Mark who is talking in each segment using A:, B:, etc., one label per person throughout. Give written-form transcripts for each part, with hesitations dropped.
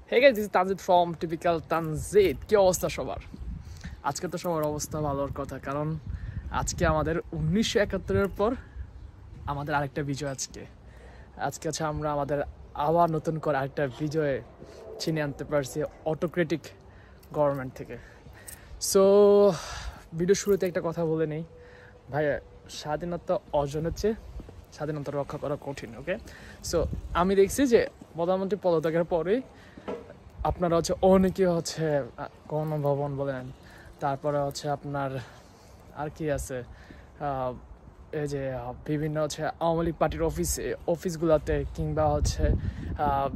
A: Hey guys, this is Tanzid from Typical Tanzid. কি অবস্থা সবার? আজকে তো সবার অবস্থা ভালোর কথা, কারণ আজকে আমাদের 1971 এর পর আমাদের আরেকটা বিজয়। আজকে আছে আমরা আমাদের আবার নতুন করে আরেকটা বিজয় চিনে আনতে পারছি অটোক্রেটিক গভর্নমেন্ট থেকে। সো ভিডিও শুরুতে একটা কথা বলে নেই ভাই, স্বাধীনতা অর্জনের চেয়ে স্বাধীনতা রক্ষা করা কঠিন। ওকে, সো আমি দেখছি যে প্রধানমন্ত্রী পদত্যাগের পরে আপনারা হচ্ছে অনেকে হচ্ছে গণভবন বলেন, তারপরে হচ্ছে আপনার আর কি আছে এই যে বিভিন্ন হচ্ছে আওয়ামী লীগ পার্টির অফিসগুলোতে কিংবা হচ্ছে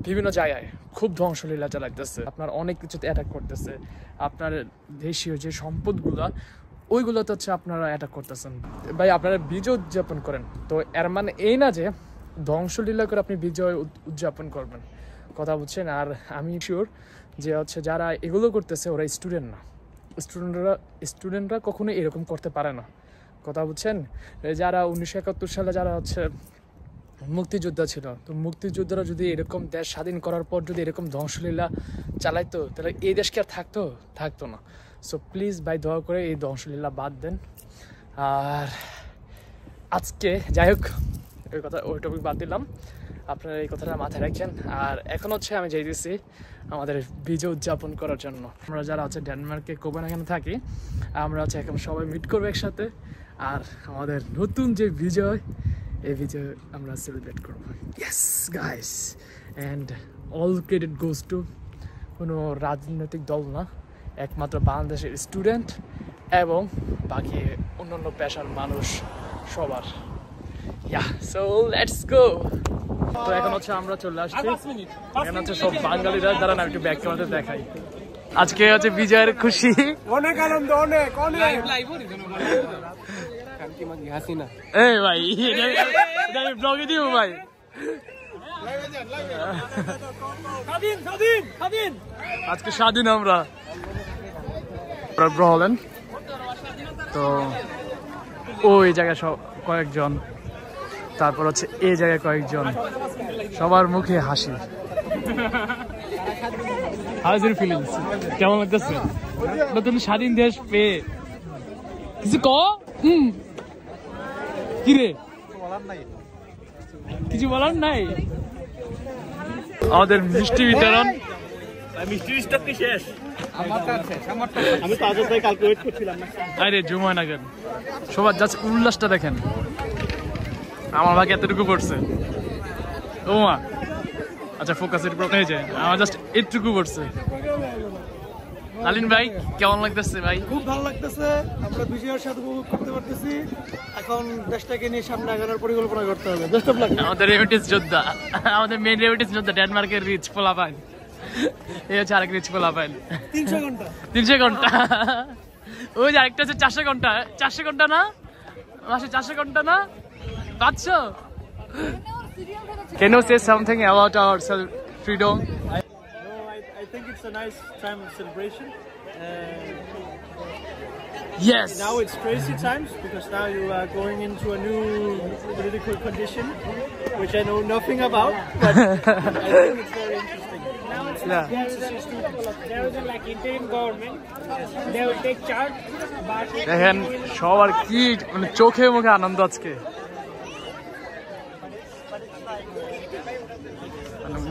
A: বিভিন্ন জায়গায় খুব ধ্বংসলীলা চালাইতেছে, আপনার অনেক কিছুতে অ্যাটাক করতেছে, আপনার দেশীয় যে সম্পদগুলো ওইগুলোতে হচ্ছে আপনারা অ্যাটাক করতেছেন। ভাই আপনারা বিজয় উদযাপন করেন, তো এর মানে এই না যে ধ্বংসলীলা করে আপনি বিজয় উদযাপন করবেন, কথা বুঝছেন? আর আমি শিওর যে হচ্ছে যারা এগুলো করতেছে ওরা স্টুডেন্ট না, স্টুডেন্টরা কখনো এরকম করতে পারে না, কথা বুঝছেন? যারা 1971 সালে যারা হচ্ছে মুক্তিযোদ্ধা ছিল, তো মুক্তিযোদ্ধারা যদি এরকম দেশ স্বাধীন করার পর যদি এরকম ধ্বংসলীলা চালাইতো তাহলে এই দেশ কি আর থাকতো না। সো প্লিজ ভাই দয়া করে এই ধ্বংসলীলা বাদ দেন। আর আজকে যাই হোক ওই টপিক বাদ দিলাম, আপনারা এই কথাটা মাথায় রাখছেন। আর এখন হচ্ছে আমি যাইতেছি আমাদের বিজয় উদযাপন করার জন্য। আমরা যারা হচ্ছে ডেনমার্কে কোপেনহেগেনে থাকি, আমরা হচ্ছে এখন সবাই মিট করবো একসাথে, আর আমাদের নতুন যে বিজয় এই বিজয় আমরা সেলিব্রেট করবো। Yes guys, and all credit goes to কোনো রাজনৈতিক দল না, একমাত্র বাংলাদেশের স্টুডেন্ট এবং বাকি অন্যান্য পেশার মানুষ সবার। ইয়া, সো লেটস গো। তো এখন হচ্ছে আমরা চলে আসছি, এখন হচ্ছে সব বাঙালিরা যারা না একটু ব্যাক ক্যামেরাতে দেখাই। আজকে হচ্ছে বিজয়ের খুশি, অনেক আনন্দ, অনেক এই ভাই আমি ব্লগে দিব ভাই। আজকে স্বাধীন আমরা হলেন, তো ওই জায়গায় সব কয়েকজন, তারপর হচ্ছে এই জায়গায় কয়েকজন, সবার মুখে হাসি। How is feelings? কেমন লাগতেছে নতুন স্বাধীন দেশ পেয়ে? কিছু কি রে, কিছু বলার নাই? আমাদের মিষ্টি বিতরণ, মিষ্টি বিতরণ শেষ। আমি তো আজ তাই ক্যালকুলেট করছিলাম না। আরে জুমায় না কেন, সবার জাস্ট উল্লাসটা দেখেন। আমার ভাগে এতটুকু পড়ছে, ও মা, আচ্ছা ফোকাসের প্রশ্ন হয়েছে, আমার জাস্ট এতটুকু পড়ছে। আলিন ভাই কেমন লাগতেছে? ভাই
B: খুব ভালো লাগতেছে, আমরা বিজয়ের সাথে উপভোগ করতে পারতেছি। এখন দেশটাকে নিয়ে সামনে আগানোর পরিকল্পনা করতে হবে। Best of luck.
A: আমাদের রেমিটেন্স যোদ্ধা, আমাদের মেইন রেমিটেন্স যোদ্ধা ডেনমার্কের রিচ পোলাপাইন, এই হচ্ছে আরেক রিচ পোলাপাইন। 300 ঘন্টা ওই যে আরেকটা হচ্ছে 400 ঘন্টা। 400 ঘন্টা না মাসে, 400 ঘন্টা না 500। Can you say something about our freedom?
B: I think it's a nice time of celebration.
A: Yes.
B: Now it's crazy times because now you are going into a new political condition, which I know nothing about, but I think it's very interesting. Now it's there is like interim government. They will take charge.
A: দেখেন সবার কি মানে চোখে মুখে আনন্দ আজকে,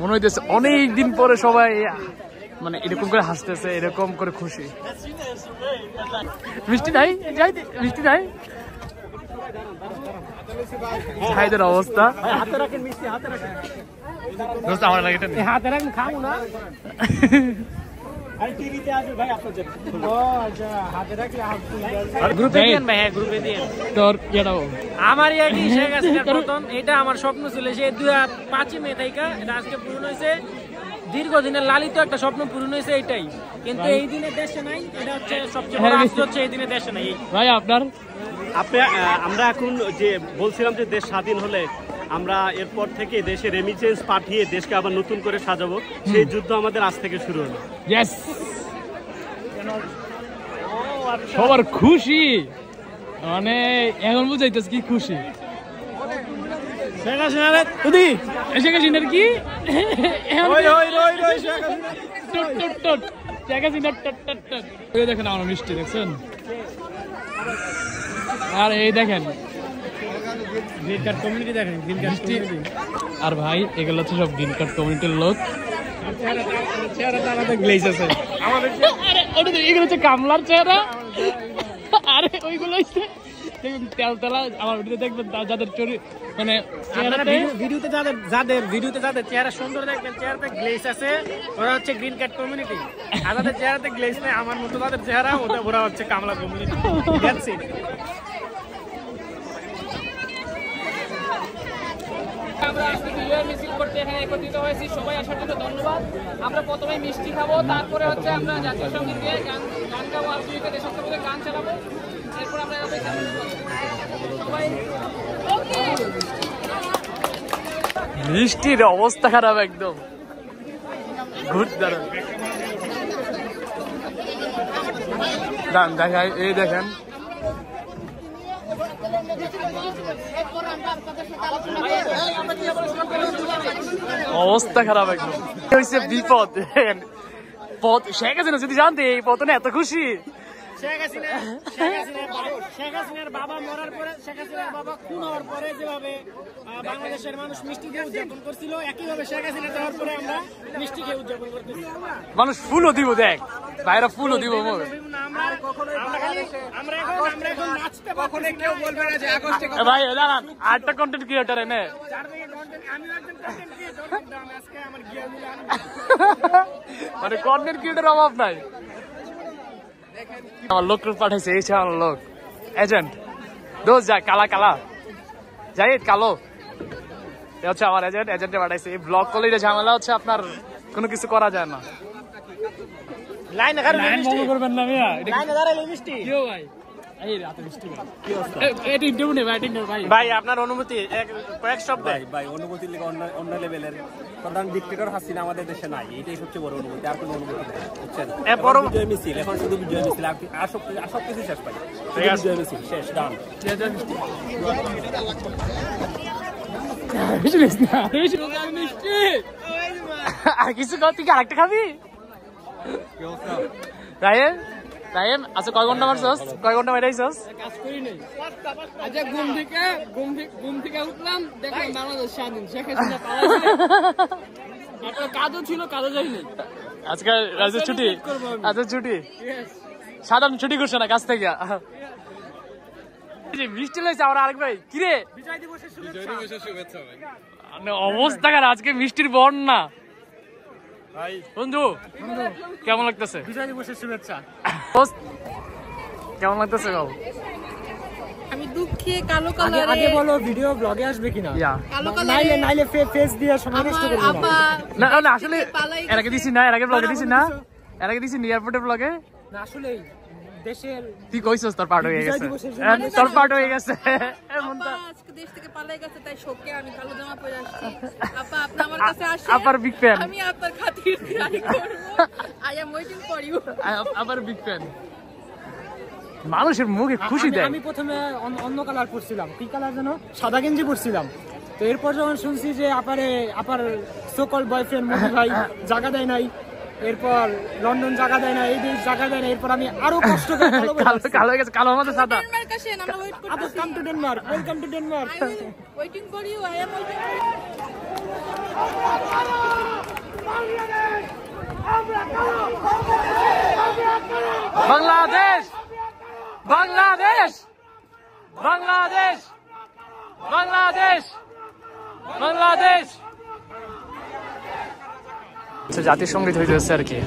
A: মনে হইতেছে অনেক দিন পরে সবাই মানে এরকম করে হাসতেছে, এরকম করে খুশি। মিষ্টি নাই, মিষ্টি নাই, ভাইদের অবস্থা।
B: হাতে রাখেন মিষ্টি, হাতে রাখেন।
A: দোস্ত আমার লাগে এটা
B: হাতে রাখেন, খাবো না। আর টিভিতে আসবে ভাই আপনাদের। ও আচ্ছা, হাতে রাখলে গ্রুপে দেন ভাই, হ্যাঁ গ্রুপে দেন।
A: তোর এটাও
C: আমার ইয়াটি শেখ হাসিনার প্রথম, এটা আমার স্বপ্ন ছিল সেই 5 মে থেকে, এটা আজকে পূরণ হয়েছে। দীর্ঘদিনের লালিত একটা স্বপ্ন পূরণ হয়েছে এটাই, কিন্তু এই দিনে দেশে নাই। এটা হচ্ছে সবচেয়ে বড় আশ্চর্য হচ্ছে এই দিনে দেশে নাই।
A: ভাই আপনার
D: আমরা এখন যে বলছিলাম যে দেশ স্বাধীন হলে আমরা এরপর থেকে দেশে রেমিটেন্স পাঠিয়ে দেশকে আবার নতুন করে সাজাবো, সেই যুদ্ধ আমাদের আজ থেকে শুরু হলো।
A: ইয়েস, সবার খুশি, মানে এখন বুঝাইতেছে কি খুশি।
C: শেখ হাসিনা তুই শেখ হাসিনার কি শেখ হাসিনা দেখেন আমার মিষ্টি দেখছেন আর এই দেখেন গ্রিন কার্ড কমিউনিটি দেখেন গ্রিন কার্ড কমিউনিটি আর ভাই এগুলো হচ্ছে সব গ্রিন কার্ড কমিউনিটির লোক চেহারাটা আমাদের গ্লেজ আছে আমাদের আরে ওটা তো এগুলো হচ্ছে কামলার চেহারা আরে ওইগুলো হচ্ছে তেলতলা আমার ভিডিওতে দেখবেন যাদের মানে ভিডিওতে যাদের চেহারা সুন্দর দেখবেন চেহারাতে গ্লেজ আছে ওরা হচ্ছে গ্রিন কার্ড কমিউনিটি আর যাদের চেহারাতে গ্লেজ নেই আমার মতো তাদের চেহারা ওরা হচ্ছে কামলা কমিউনিটি দেখছি আমরা আজকে বিজয় মিছিল করতে এখানে একত্রিত হয়েছি সবাই আসার জন্য ধন্যবাদ আমরা প্রথমে মিষ্টি খাবো তারপরে হচ্ছে আমরা জাতীয় সঙ্গীত গিয়ে গান গাবো আর দুইটা দেশাত্মবোধক গান চালাবো এরপর আমরা সবাই
A: মিষ্টির অবস্থা খারাপ একদম দেখাই এই দেখেন অবস্থা খারাপ একদম হয়েছে বিপদ শেখ হাসিনা যদি জানতে এই পতনে এত খুশি
C: শেখ হাসিনার বাবা মরার পরে শেখ হাসিনার বাবা খুন হওয়ার পরে যেভাবে বাংলাদেশের মানুষ মিষ্টি দিয়ে উদযাপন করছিল একইভাবে শেখ হাসিনা যাওয়ার পরে আমরা মিষ্টি দিয়ে উদযাপন করতেছি
A: মানুষ ফুলও দিব দেখ বাইরে ফুলও দিব ভাই দাঁড়ান আটটা কন্টেন্ট ক্রিয়েটার এনে মানে কন্টেন্ট ক্রিয়েটার অভাব নাই আমার লোক পাঠাইছে এই আমার লোক এজেন্ট দোষ যায় কালা কালা যাই কালো হচ্ছে আমার এজেন্টে পাঠাইছে এই ব্লগ করলে ঝামেলা হচ্ছে আপনার কোনো কিছু করা যায় না করবেন না ভাই আপনার অনুমতি কয়েক শব্দ
D: ভাই অনুমতি অন্য লেভেলের প্রধান ডিক্টেটর হাসিনা আমাদের দেশে নাই এটাই সবচেয়ে বড় অনুমতি আর কোনো অনুমতি নেই বুঝছেন বিজয় মিছিল এখন শুধু বিজয় মিছিল আর সব কিছু শেষ পাই বিজয় মিছিল শেষ ডান
A: আর কিছু তুই কি আরেকটা খাবি রায়েন রায়েন আচ্ছা কয় ঘন্টা মারছস কয় ঘন্টা মারাইছস
C: কাজ করি নাই আচ্ছা ঘুম থেকে উঠলাম দেখলাম বাংলাদেশ স্বাধীন শেখ হাসিনা পালাইছে একটা কাজও ছিল কাজও যায়নি
A: আজকে রাজের ছুটি আজকে ছুটি সাধারণ ছুটি করছে না কাজ থেকে মিষ্টি লাইছে আমার আরেক ভাই কিরে
C: বিজয় দিবসের শুভেচ্ছা ভাই
A: অবস্থা খারাপ আজকে মিষ্টির বন্যা ভাই বন্ধু কেমন লাগতেছে
C: বিজয় দিবসের শুভেচ্ছা
A: কেমন লাগতেছে বল
E: আমি দুঃখে কালো কালারে
C: আগে বলো ভিডিও ব্লগে আসবে কিনা
E: কালো কালারে
C: নাইলে ফেস দিয়ে সময় নষ্ট করব
A: না না আসলে এর আগে দিছি না এর আগে ব্লগে দিছি না এর আগে দিছি এয়ারপোর্টের ব্লগে
C: না আসলে দেশের
A: তুই কইছস তোর পার্ট হয়ে গেছে তোর পার্ট হয়ে গেছে
E: আপা আজকে দেশ থেকে পালাই গেছে তাই শোকে আমি কালো জামা পরে আসছি আপা আপনি আমার কাছে আসেন
A: আপার বিগ ফ্যান
E: আমি আপনার খাতির ট্রাই করব I am waiting for you
A: আপার বিগ ফ্যান মানুষের মুখে খুশি দেয়
C: আমি প্রথমে অন্য কালার পরছিলাম কি কালার জানো সাদা গেঞ্জি পরছিলাম তো এরপর যখন শুনছি যে আপার সোকল বয়ফ্রেন্ড মনি ভাই জায়গা দেয় নাই এরপর লন্ডন জায়গা দেয় না এই দেশ জায়গা দেয় না এরপর আমি আরো কষ্ট করে
A: কালো হয়ে গেছে কালো আমাদের সাদা
E: ডেনমার্ক আসেন আমরা ওয়েট করতেছি
C: আপু come to Denmark welcome to Denmark
E: waiting for you I am waiting
A: Bangladesh Bangladesh Bangladesh Bangladesh Bangladesh জাতীয় সঙ্গীত হয়ে যাচ্ছে আর কি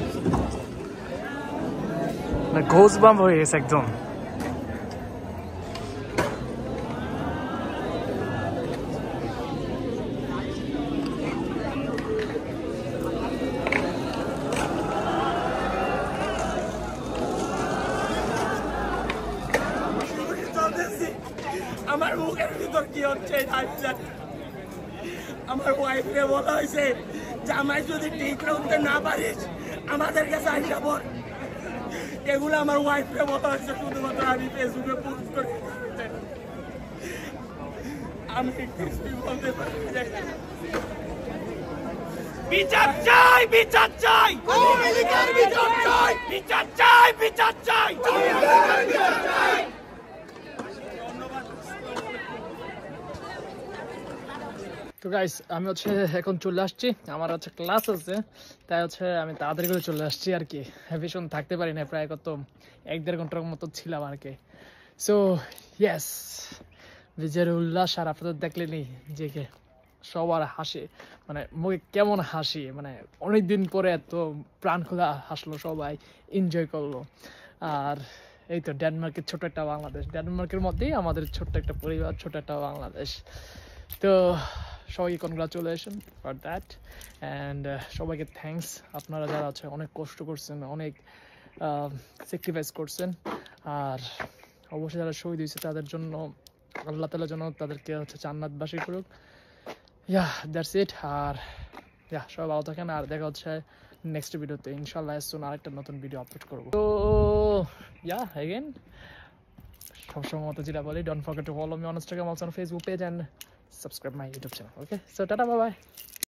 A: ঘোষ বাম হয়ে গেছে একদম
C: আমার মুখের ভিতর কি হচ্ছে আমার ওয়াইফে বলা হয়েছে জামাই যদি ঠিক রাখতে না পারিস আমাদের কাছে আইসা বল এগুলো আমার ওয়াইফে বলা হয়েছে শুধুমাত্র আমি ফেসবুকে পোস্ট করি
D: বিচার চাই, বিচার চাই, আওয়ামী লীগের বিচার চাই, বিচার চাই, বিচার চাই, বিচার চাই।
A: তো গাইস আমি হচ্ছে এখন চলে আসছি, আমার হচ্ছে ক্লাস আছে, তাই হচ্ছে আমি তাড়াতাড়ি করে চলে আসছি আর কি। ভীষণ থাকতে পারি না, প্রায় কত 1-1.5 ঘন্টার মতো ছিলাম আর কি। সো ইয়েস, বিজয়ের উল্লাস আর আপনাদের দেখলেনি যে সবার হাসি, মানে মুখে কেমন হাসি, মানে অনেকদিন পরে এত প্রাণ খোলা হাসলো, সবাই এনজয় করলো। আর এই তো ডেনমার্কের ছোট একটা বাংলাদেশ, ডেনমার্কের মধ্যেই আমাদের ছোট্ট একটা পরিবার, ছোট একটা বাংলাদেশ। তো সবাইকে কনগ্রাচুলেশন ফর দ্যাট, অ্যান্ড সবাইকে থ্যাঙ্কস, আপনারা যারা আছে অনেক কষ্ট করছেন, অনেক স্যাক্রিফাইস করছেন, আর অবশ্যই যারা শহীদ হয়েছে তাদের জন্য আল্লাহ তাআলা যেন তাদেরকে হচ্ছে জান্নাতবাসী করুক। Yeah that's it. আর ইয়া সবাই ভালো থাকেন, আর দেখা হচ্ছে নেক্সট ভিডিওতে ইনশাল্লাহ। সুন আরেকটা নতুন ভিডিও আপলোড করবো। তো ইয়া এগেন সবসময় মতো যেটা বলি, don't forget to follow me on Instagram, also on Facebook page, and subscribe my YouTube channel. Okay, so tata, bye bye.